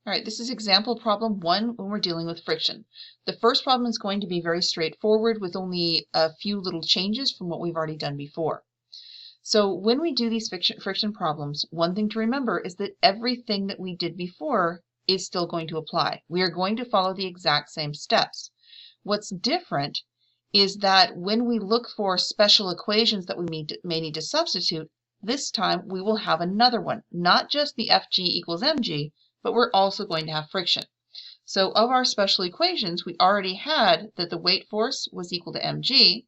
All right, this is example problem 1 when we're dealing with friction. The first problem is going to be very straightforward with only a few little changes from what we've already done before. So when we do these friction problems, one thing to remember is that everything that we did before is still going to apply. We are going to follow the exact same steps. What's different is that when we look for special equations that we may need to substitute, this time we will have another one, not just the Fg equals mg, but we're also going to have friction. So of our special equations, we already had that the weight force was equal to mg,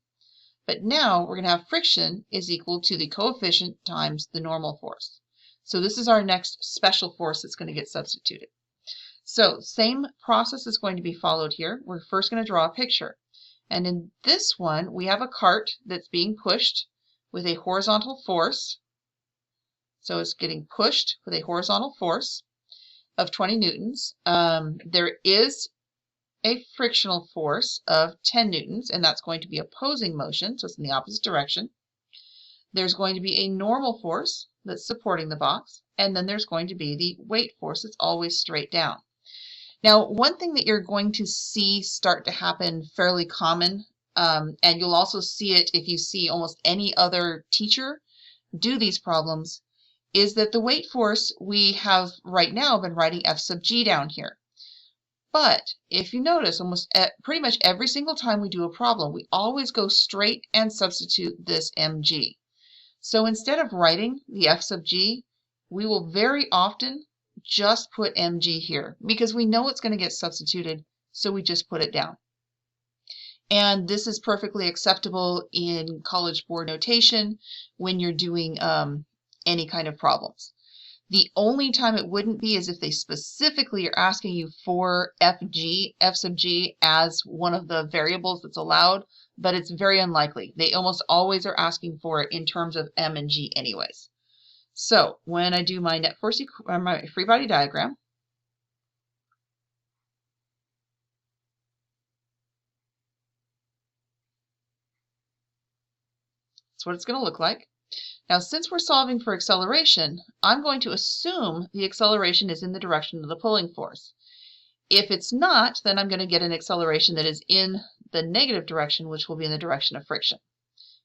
but now we're going to have friction is equal to the coefficient times the normal force. So this is our next special force that's going to get substituted. So same process is going to be followed here. We're first going to draw a picture. And in this one, we have a cart that's being pushed with a horizontal force. So it's getting pushed with a horizontal force of 20 newtons. There is a frictional force of 10 newtons, and that's going to be opposing motion, so it's in the opposite direction. There's going to be a normal force that's supporting the box, and then there's going to be the weight force that's always straight down. Now, one thing that you're going to see start to happen fairly common, and you'll also see it if you see almost any other teacher do these problems, is that the weight force we have right now been writing F sub g down here. But if you notice, pretty much every single time we do a problem, we always go straight and substitute this mg. So instead of writing the F sub g, we will very often just put mg here because we know it's going to get substituted, so we just put it down. And this is perfectly acceptable in College Board notation when you're doing any kind of problems. The only time it wouldn't be is if they specifically are asking you for F sub g as one of the variables that's allowed, but it's very unlikely. They almost always are asking for it in terms of m and g anyways. So when I do my net force, my free body diagram, that's what it's going to look like. Now, since we're solving for acceleration, I'm going to assume the acceleration is in the direction of the pulling force. If it's not, then I'm going to get an acceleration that is in the negative direction, which will be in the direction of friction.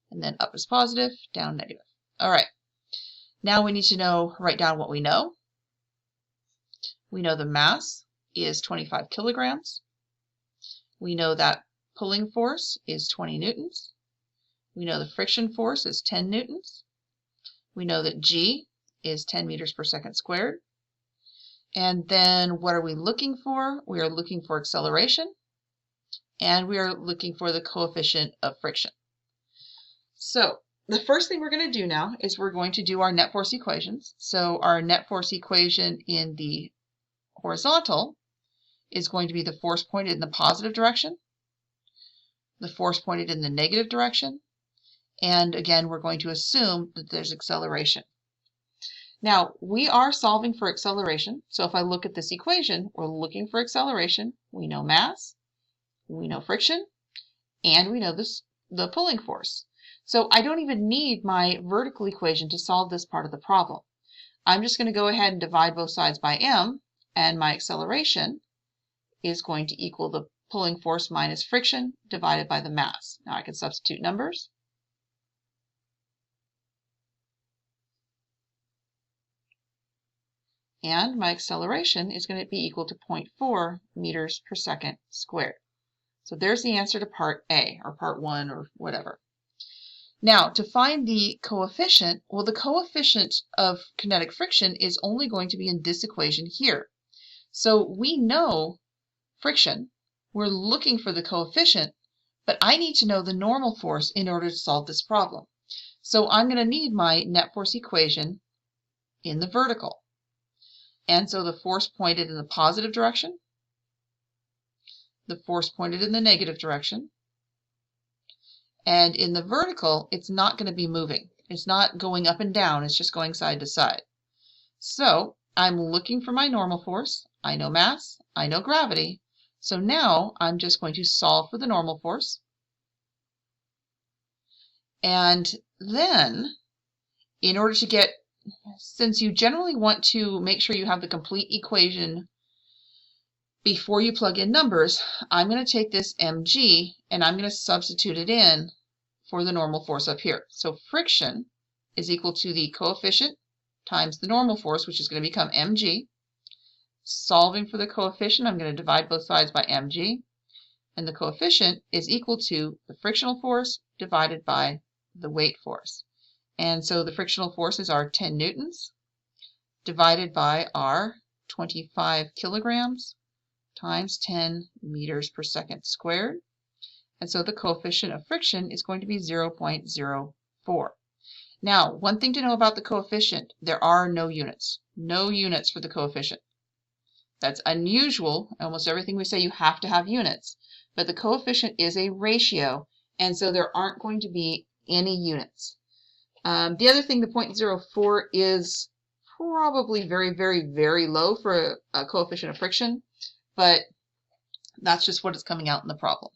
And then up is positive, down negative. All right. Now we need to write down what we know. We know the mass is 25 kilograms. We know that pulling force is 20 newtons. We know the friction force is 10 newtons. We know that G is 10 meters per second squared. And then what are we looking for? We are looking for acceleration, and we are looking for the coefficient of friction. So the first thing we're going to do now is we're going to do our net force equations. So our net force equation in the horizontal is going to be the force pointed in the positive direction, the force pointed in the negative direction, and again, we're going to assume that there's acceleration. Now, we are solving for acceleration. So if I look at this equation, we're looking for acceleration. We know mass, we know friction, and we know the pulling force. So I don't even need my vertical equation to solve this part of the problem. I'm just going to go ahead and divide both sides by m, and my acceleration is going to equal the pulling force minus friction divided by the mass. Now I can substitute numbers. And my acceleration is going to be equal to 0.4 meters per second squared. So there's the answer to part A, or part 1, or whatever. Now, to find the coefficient, well, the coefficient of kinetic friction is only going to be in this equation here. So we know friction. We're looking for the coefficient, but I need to know the normal force in order to solve this problem. So I'm going to need my net force equation in the vertical. And so the force pointed in the positive direction, the force pointed in the negative direction, and in the vertical, it's not going to be moving. It's not going up and down, it's just going side to side. So I'm looking for my normal force. I know mass, I know gravity. So now I'm just going to solve for the normal force. And then, in order to get, since you generally want to make sure you have the complete equation before you plug in numbers, I'm going to take this mg and I'm going to substitute it in for the normal force up here. So friction is equal to the coefficient times the normal force, which is going to become mg. Solving for the coefficient, I'm going to divide both sides by mg. And the coefficient is equal to the frictional force divided by the weight force. And so the frictional forces are 10 newtons divided by our 25 kilograms times 10 meters per second squared. And so the coefficient of friction is going to be 0.04. Now, one thing to know about the coefficient, there are no units. No units for the coefficient. That's unusual. Almost everything we say you have to have units. But the coefficient is a ratio, and so there aren't going to be any units. The other thing, the 0.04 is probably very, very, very low for a coefficient of friction, but that's just what is coming out in the problem.